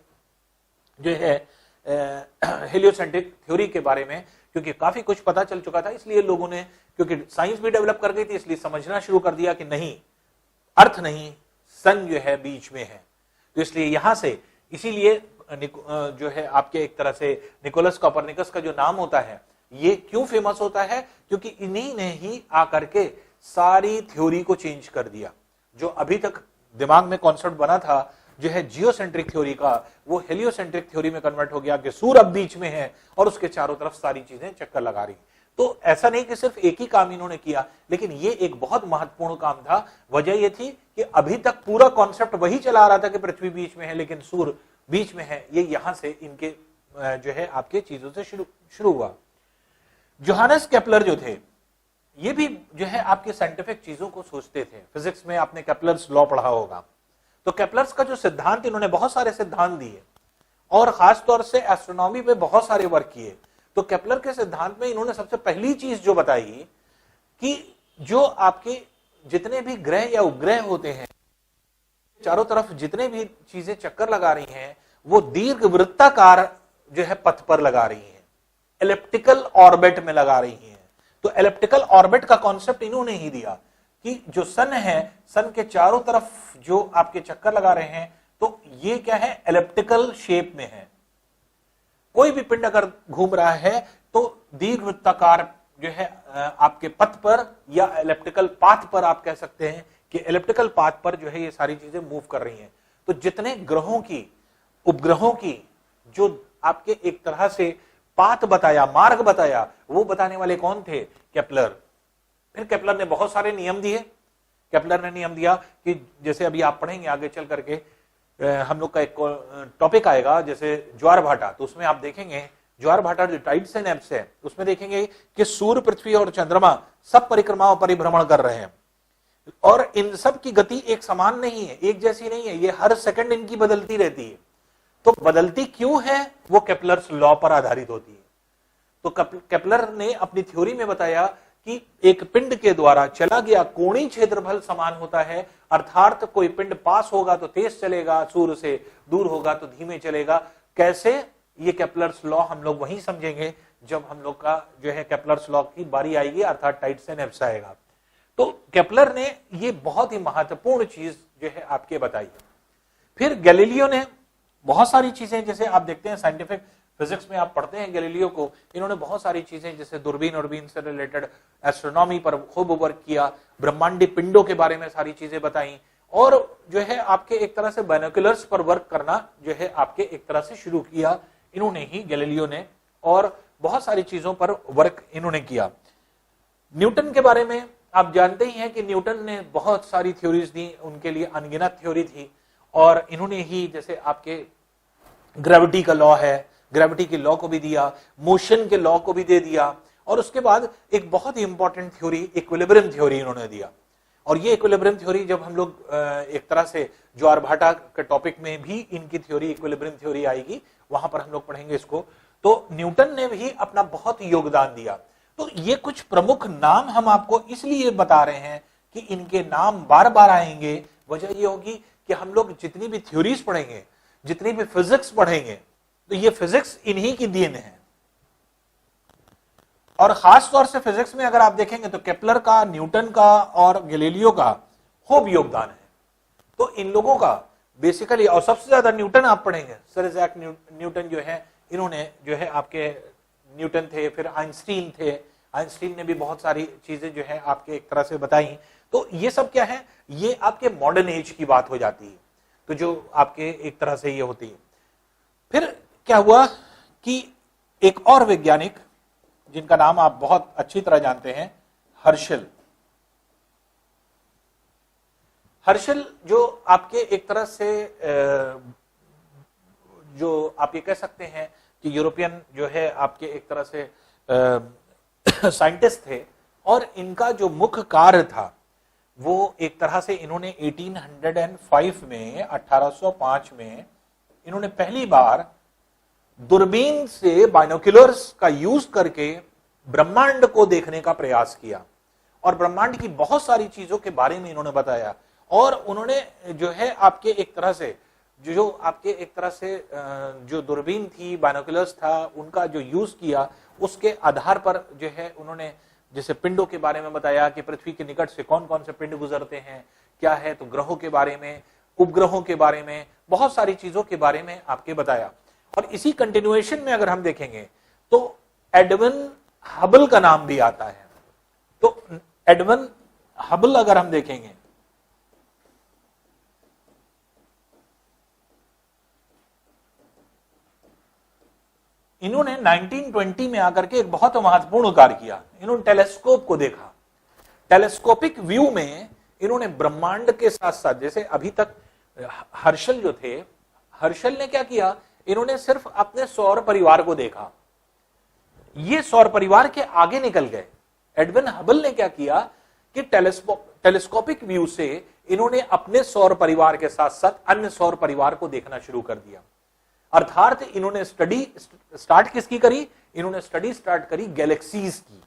जो है हेलियोसेंट्रिक थ्योरी के बारे में, क्योंकि काफी कुछ पता चल चुका था, इसलिए लोगों ने, क्योंकि साइंस भी डेवलप कर गई थी, इसलिए समझना शुरू कर दिया कि नहीं, अर्थ नहीं, सन जो है बीच में है। तो इसलिए यहां से, इसीलिए जो है आपके एक तरह से निकोलस कोपरनिकस का जो नाम होता है, ये क्यों फेमस होता है? क्योंकि इन्हीं ने ही आकर के सारी थ्योरी को चेंज कर दिया। जो अभी तक दिमाग में कॉन्सेप्ट बना था जो है जियोसेंट्रिक थ्योरी का, वो हेलियोसेंट्रिक थ्योरी में कन्वर्ट हो गया कि सूर्य अब बीच में है और उसके चारों तरफ सारी चीजें चक्कर लगा रही। तो ऐसा नहीं कि सिर्फ एक ही काम इन्होंने किया, लेकिन ये एक बहुत महत्वपूर्ण काम था। वजह यह थी कि अभी तक पूरा कॉन्सेप्ट वही चला आ रहा था कि पृथ्वी बीच में है लेकिन सूर्य बीच में है। ये यहां से इनके जो है आपके चीजों से शुरू हुआ। जोहानस केपलर जो थे, ये भी जो है आपके साइंटिफिक चीजों को सोचते थे। फिजिक्स में आपने केपलर्स लॉ पढ़ा होगा। तो केपलर्स का जो सिद्धांत, इन्होंने बहुत सारे सिद्धांत दिए और खासतौर से एस्ट्रोनॉमी पे बहुत सारे वर्क किए। तो केपलर के सिद्धांत में इन्होंने सबसे पहली चीज जो बताई कि जो आपके जितने भी ग्रह या उपग्रह होते हैं, चारों तरफ जितने भी चीजें चक्कर लगा रही हैं, वो दीर्घ वृत्ताकार जो है पथ पर लगा रही हैं, एलिप्टिकल ऑर्बिट में लगा रही हैं। तो एलिप्टिकल ऑर्बिट का कॉन्सेप्ट इन्होंने ही दिया कि जो सन है, सन के चारों तरफ जो आपके चक्कर लगा रहे हैं, तो ये क्या है, एलिप्टिकल शेप में है। कोई भी पिंड अगर घूम रहा है तो दीर्घवृत्ताकार जो है आपके पथ पर या एलिप्टिकल पाथ पर, आप कह सकते हैं कि एलिप्टिकल पाथ पर जो है ये सारी चीजें मूव कर रही हैं। तो जितने ग्रहों की, उपग्रहों की जो आपके एक तरह से पाथ बताया, मार्ग बताया, वो बताने वाले कौन थे? केपलर। फिर केपलर ने बहुत सारे नियम दिए। केपलर ने नियम दिया कि जैसे अभी आप पढ़ेंगे आगे चल करके, हम लोग का एक टॉपिक आएगा जैसे ज्वार भाटा, तो उसमें आप देखेंगे ज्वार भाटा जो टाइड्स एंड एब्स है, उसमें देखेंगे कि सूर्य, पृथ्वी और चंद्रमा सब परिक्रमाओं परिभ्रमण कर रहे हैं और इन सब की गति एक समान नहीं है, एक जैसी नहीं है, ये हर सेकंड इनकी बदलती रहती है। तो बदलती क्यों है? वो केपलर्स लॉ पर आधारित होती है। तो केपलर ने अपनी थ्योरी में बताया कि एक पिंड के द्वारा चला गया कोणीय क्षेत्रफल समान होता है, अर्थात कोई पिंड पास होगा तो तेज चलेगा, सूर्य से दूर होगा तो धीमे चलेगा। कैसे? ये केपलर्स लॉ हम लोग वहीं समझेंगे जब हम लोग का जो है केपलर्स लॉ की बारी आएगी, अर्थात टाइड्स एंड एब्स आएगा। तो केपलर ने ये बहुत ही महत्वपूर्ण चीज जो है आपके बताई। फिर गैलीलियो ने बहुत सारी चीजें जैसे आप देखते हैं साइंटिफिक फिजिक्स में आप पढ़ते हैं गैलीलियो को, इन्होंने बहुत सारी चीजें जैसे दूरबीन से रिलेटेड एस्ट्रोनॉमी पर खूब वर्क किया, ब्रह्मांडी पिंडों के बारे में सारी चीजें बताई, और जो है आपके एक तरह से बाइनोकुलर्स पर वर्क करना जो है आपके एक तरह से शुरू किया इन्होंने ही, गैलीलियो ने, और बहुत सारी चीजों पर वर्क इन्होंने किया। न्यूटन के बारे में आप जानते ही हैं कि न्यूटन ने बहुत सारी थ्योरीज दी, उनके लिए अनगिनत थ्योरी थी, और इन्होंने ही जैसे आपके ग्रेविटी का लॉ है, ग्रेविटी के लॉ को भी दिया, मोशन के लॉ को भी दे दिया, और उसके बाद एक बहुत ही इंपॉर्टेंट थ्योरी इक्विलिब्रियम थ्योरी इन्होंने दिया। और ये इक्विलिब्रियम थ्योरी जब हम लोग एक तरह से ज्वार-भाटा के टॉपिक में भी इनकी थ्योरी इक्विलिब्रियम थ्योरी आएगी, वहां पर हम लोग पढ़ेंगे इसको। तो न्यूटन ने भी अपना बहुत योगदान दिया। तो ये कुछ प्रमुख नाम हम आपको इसलिए बता रहे हैं कि इनके नाम बार बार आएंगे। वजह ये होगी कि हम लोग जितनी भी थ्योरीज पढ़ेंगे, जितनी भी फिजिक्स पढ़ेंगे, तो ये फिजिक्स इन्हीं की देन है। और खास तौर से फिजिक्स में अगर आप देखेंगे तो केपलर का, न्यूटन का और गैलीलियो का खूब योगदान है। तो इन लोगों का बेसिकली, और सबसे ज्यादा न्यूटन आप पढ़ेंगे, सर आइजैक न्यूटन जो है, इन्होंने जो है आपके न्यूटन थे, फिर आइंस्टीन थे, आइंस्टीन ने भी बहुत सारी चीजें जो है आपके एक तरह से बताई। तो ये सब क्या है, ये आपके मॉडर्न एज की बात हो जाती है, तो जो आपके एक तरह से ये होती है। फिर क्या हुआ कि एक और वैज्ञानिक जिनका नाम आप बहुत अच्छी तरह जानते हैं, हर्शल। हर्शल जो आपके एक तरह से जो आप ये कह सकते हैं कि यूरोपियन जो है आपके एक तरह से साइंटिस्ट थे, और इनका जो मुख्य कार्य था वो एक तरह से इन्होंने 1805 में 1805 में इन्होंने पहली बार दूरबीन से बाइनोकुलर्स का यूज करके ब्रह्मांड को देखने का प्रयास किया, और ब्रह्मांड की बहुत सारी चीजों के बारे में इन्होंने बताया। और उन्होंने जो है आपके एक तरह से जो आपके एक तरह से जो दूरबीन थी, बाइनोकुलर्स था, उनका जो यूज किया, उसके आधार पर जो है उन्होंने जैसे पिंडों के बारे में बताया कि पृथ्वी के निकट से कौन कौन से पिंड गुजरते हैं, क्या है, तो ग्रहों के बारे में, उपग्रहों के बारे में, बहुत सारी चीजों के बारे में आपके बताया। और इसी कंटिन्यूएशन में अगर हम देखेंगे तो एडविन हबल का नाम भी आता है। तो एडविन हबल अगर हम देखेंगे, इन्होंने 1920 में आकर के एक बहुत महत्वपूर्ण कार्य किया। इन्होंने टेलीस्कोप को देखा। टेलीस्कोपिक व्यू में इन्होंने ब्रह्मांड के साथ साथ, जैसे अभी तक हर्शल जो थे, हर्शल ने क्या किया, इन्होंने सिर्फ अपने सौर परिवार को देखा, ये सौर परिवार के आगे निकल गए। एडविन हबल ने क्या किया कि टेलीस्कोपिक व्यू से इन्होंने अपने सौर परिवार के साथ साथ अन्य सौर परिवार को देखना शुरू कर दिया। अर्थात इन्होंने स्टडी स्टार्ट किसकी करी, इन्होंने स्टडी स्टार्ट करी गैलेक्सीज की।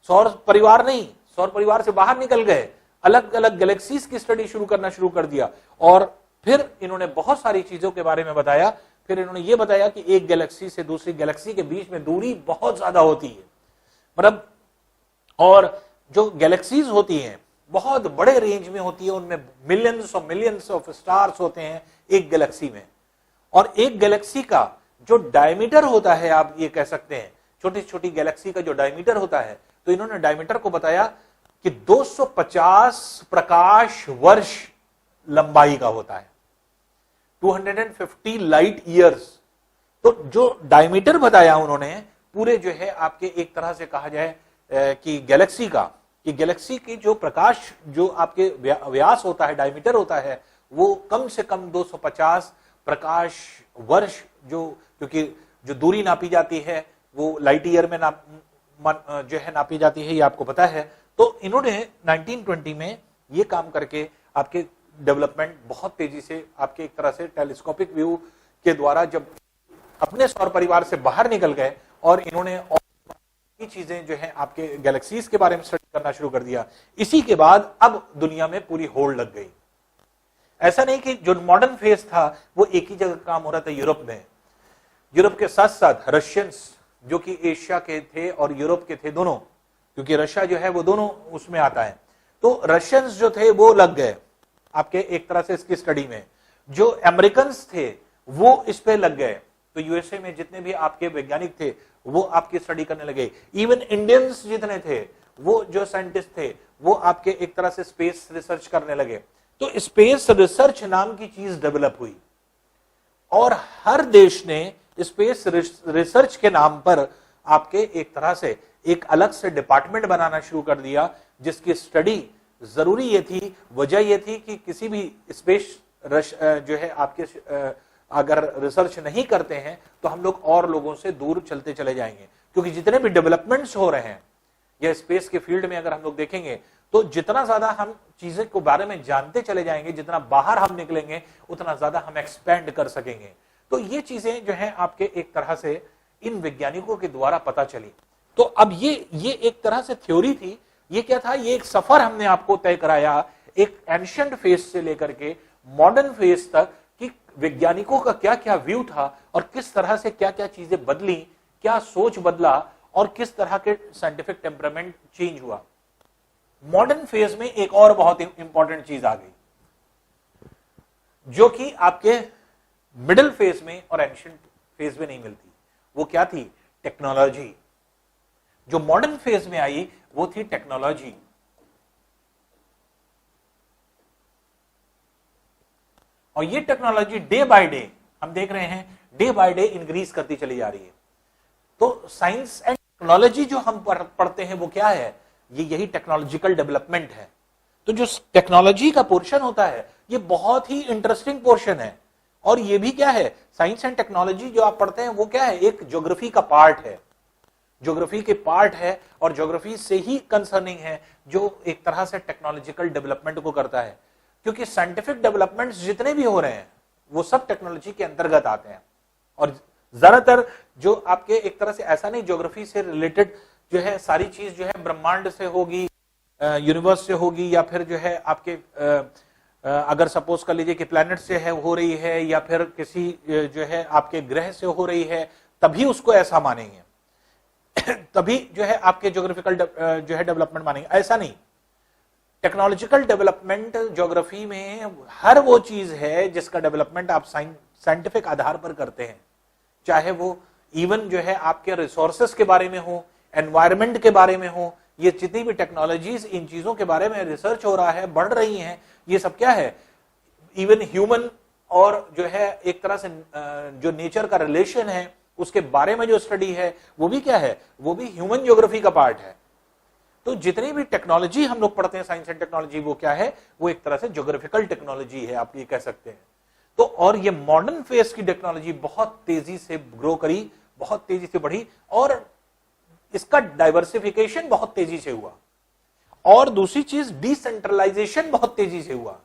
सौर परिवार नहीं, सौर परिवार से बाहर निकल गए, अलग अलग गैलेक्सीज की स्टडी शुरू करना शुरू कर दिया। और फिर इन्होंने बहुत सारी चीजों के बारे में बताया। फिर इन्होंने ये बताया कि एक गैलेक्सी से दूसरी गैलेक्सी के बीच में दूरी बहुत ज्यादा होती है, मतलब, और जो गैलेक्सीज होती हैं बहुत बड़े रेंज में होती है, उनमें मिलियंस ऑफ स्टार्स होते हैं एक गैलेक्सी में। और एक गैलेक्सी का जो डायमीटर होता है, आप ये कह सकते हैं छोटी छोटी गैलेक्सी का जो डायमीटर होता है, तो इन्होंने डायमीटर को बताया कि 250 प्रकाश वर्ष लंबाई का होता है, 250 लाइट ईयर्स। तो जो डायमीटर बताया उन्होंने पूरे जो है आपके एक तरह से कहा जाए कि गैलेक्सी का, कि गैलेक्सी की जो प्रकाश जो आपके व्यास होता है, डायमीटर होता है, वो कम से कम 250 प्रकाश वर्ष, जो क्योंकि जो दूरी नापी जाती है वो लाइट ईयर में जो है नापी जाती है, ये आपको पता है। तो इन्होंने 1920 में ये काम करके आपके डेवलपमेंट बहुत तेजी से आपके एक तरह से टेलीस्कोपिक व्यू के द्वारा जब अपने सौर परिवार से बाहर निकल गए और इन्होंने और चीजें जो है आपके गैलेक्सीज के बारे में स्टडी करना शुरू कर दिया, इसी के बाद अब दुनिया में पूरी होड़ लग गई। ऐसा नहीं कि जो मॉडर्न फेज था वो एक ही जगह काम हो रहा था यूरोप में, यूरोप के साथ साथ रशियंस जो कि एशिया के थे और यूरोप के थे दोनों, क्योंकि रशिया जो है वो दोनों उसमें आता है। तो रशियंस जो थे वो लग गए आपके एक तरह से इसकी स्टडी में। जो अमेरिकन्स थे वो इस पे लग गए। तो यूएसए में जितने भी आपके वैज्ञानिक थे वो आपकी स्टडी करने लगे। इवन इंडियंस जितने थे, वो जो साइंटिस्ट थे, वो आपके एक तरह से स्पेस रिसर्च करने लगे। तो स्पेस रिसर्च नाम की चीज डेवलप हुई और हर देश ने स्पेस रिसर्च के नाम पर आपके एक तरह से एक अलग से डिपार्टमेंट बनाना शुरू कर दिया, जिसकी स्टडी जरूरी ये थी, वजह ये थी कि किसी भी स्पेस जो है आपके अगर रिसर्च नहीं करते हैं तो हम लोग और लोगों से दूर चलते चले जाएंगे। क्योंकि जितने भी डेवलपमेंट्स हो रहे हैं या स्पेस के फील्ड में अगर हम लोग देखेंगे तो जितना ज्यादा हम चीजें को बारे में जानते चले जाएंगे, जितना बाहर हम निकलेंगे उतना ज्यादा हम एक्सपेंड कर सकेंगे। तो ये चीजें जो है आपके एक तरह से इन वैज्ञानिकों के द्वारा पता चली। तो अब ये एक तरह से थ्योरी थी। ये क्या था? ये एक सफर हमने आपको तय कराया, एक एंशिएंट फेज से लेकर के मॉडर्न फेज तक, कि वैज्ञानिकों का क्या क्या व्यू था और किस तरह से क्या क्या चीजें बदली, क्या सोच बदला और किस तरह के साइंटिफिक टेम्परामेंट चेंज हुआ। मॉडर्न फेज में एक और बहुत इंपॉर्टेंट चीज आ गई, जो कि आपके मिडिल फेज में और एंशिएंट फेज में नहीं मिलती। वो क्या थी? टेक्नोलॉजी। जो मॉडर्न फेज में आई वो थी टेक्नोलॉजी। और ये टेक्नोलॉजी डे बाय डे हम देख रहे हैं, डे बाय डे इंक्रीज करती चली जा रही है। तो साइंस एंड टेक्नोलॉजी जो हम पढ़ते हैं वो क्या है? ये यही टेक्नोलॉजिकल डेवलपमेंट है। तो जो टेक्नोलॉजी का पोर्शन होता है ये बहुत ही इंटरेस्टिंग पोर्शन है। और ये भी क्या है? साइंस एंड टेक्नोलॉजी जो आप पढ़ते हैं वो क्या है? एक ज्योग्राफी का पार्ट है, ज्योग्राफी के पार्ट है और ज्योग्राफी से ही कंसर्निंग है, जो एक तरह से टेक्नोलॉजिकल डेवलपमेंट को करता है। क्योंकि साइंटिफिक डेवलपमेंट्स जितने भी हो रहे हैं वो सब टेक्नोलॉजी के अंतर्गत आते हैं। और ज्यादातर जो आपके एक तरह से ऐसा नहीं, ज्योग्राफी से रिलेटेड जो है सारी चीज जो है ब्रह्मांड से होगी, यूनिवर्स से होगी, या फिर जो है आपके अगर सपोज कर लीजिए कि प्लैनेट से है हो रही है, या फिर किसी जो है आपके ग्रह से हो रही है, तभी उसको ऐसा मानेंगे तभी जो है आपके ज्योग्राफिकल जो है डेवलपमेंट मानेंगे। ऐसा नहीं, टेक्नोलॉजिकल डेवलपमेंट ज्योग्राफी में हर वो चीज है जिसका डेवलपमेंट आप साइंटिफिक आधार पर करते हैं। चाहे वो इवन जो है आपके रिसोर्सेस के बारे में हो, एनवायरमेंट के बारे में हो, ये जितनी भी टेक्नोलॉजीज इन चीजों के बारे में रिसर्च हो रहा है, बढ़ रही हैं, ये सब क्या है? इवन ह्यूमन और जो है एक तरह से जो नेचर का रिलेशन है उसके बारे में जो स्टडी है वो भी क्या है? वो भी ह्यूमन ज्योग्राफी का पार्ट है। तो जितनी भी टेक्नोलॉजी हम लोग पढ़ते हैं, साइंस एंड टेक्नोलॉजी, वो क्या है? वो एक तरह से ज्योग्राफिकल टेक्नोलॉजी है, आप ये कह सकते हैं। तो और ये मॉडर्न फेज की टेक्नोलॉजी बहुत तेजी से ग्रो करी, बहुत तेजी से बढ़ी और इसका डाइवर्सिफिकेशन बहुत तेजी से हुआ। और दूसरी चीज डिसेंट्रलाइजेशन बहुत तेजी से हुआ।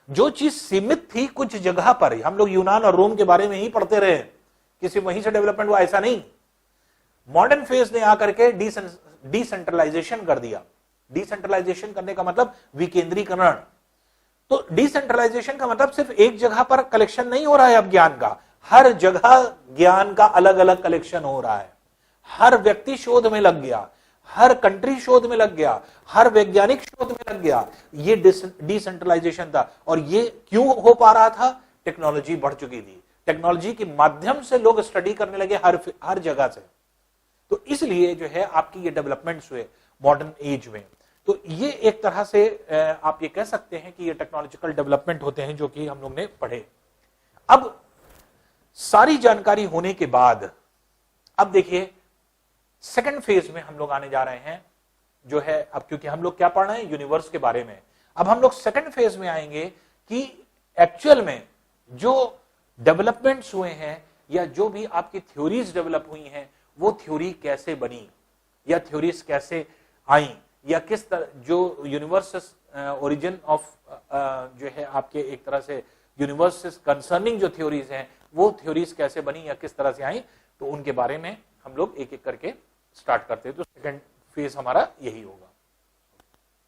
जो चीज सीमित थी कुछ जगह पर, हम लोग यूनान और रोम के बारे में ही पढ़ते रहे, किसी वहीं से डेवलपमेंट हुआ, ऐसा नहीं। मॉडर्न फेज ने आकर के डिसेंट्रलाइजेशन कर दिया। डिसेंट्रलाइजेशन करने का मतलब विकेंद्रीकरण। तो डिसेंट्रलाइजेशन का मतलब सिर्फ एक जगह पर कलेक्शन नहीं हो रहा है अब ज्ञान का, हर जगह ज्ञान का अलग अलग कलेक्शन हो रहा है। हर व्यक्ति शोध में लग गया, हर कंट्री शोध में लग गया, हर वैज्ञानिक शोध में लग गया। ये डिसेंट्रलाइजेशन था। और ये क्यों हो पा रहा था? टेक्नोलॉजी बढ़ चुकी थी, टेक्नोलॉजी के माध्यम से लोग स्टडी करने लगे हर जगह से। तो इसलिए जो है आपकी ये डेवलपमेंट्स हुए मॉडर्न एज में। तो ये एक तरह से आप ये कह सकते हैं कि ये टेक्नोलॉजिकल डेवलपमेंट होते हैं जो कि हम लोग ने पढ़े। अब सारी जानकारी होने के बाद अब देखिए सेकंड फेज में हम लोग आने जा रहे हैं, जो है अब क्योंकि हम लोग क्या पढ़ रहे हैं? यूनिवर्स के बारे में। अब हम लोग सेकंड फेज में आएंगे कि एक्चुअल में जो डेवलपमेंट्स हुए हैं या जो भी आपकी थ्योरीज डेवलप हुई हैं वो थ्योरी कैसे बनी या थ्योरीज कैसे आई, या किस तरह जो यूनिवर्स ओरिजिन ऑफ जो है आपके एक तरह से यूनिवर्स कंसर्निंग जो थ्योरीज हैं वो थ्योरीज कैसे बनी या किस तरह से आई, तो उनके बारे में हम लोग एक एक करके स्टार्ट करते हैं। तो सेकंड फेज हमारा यही होगा।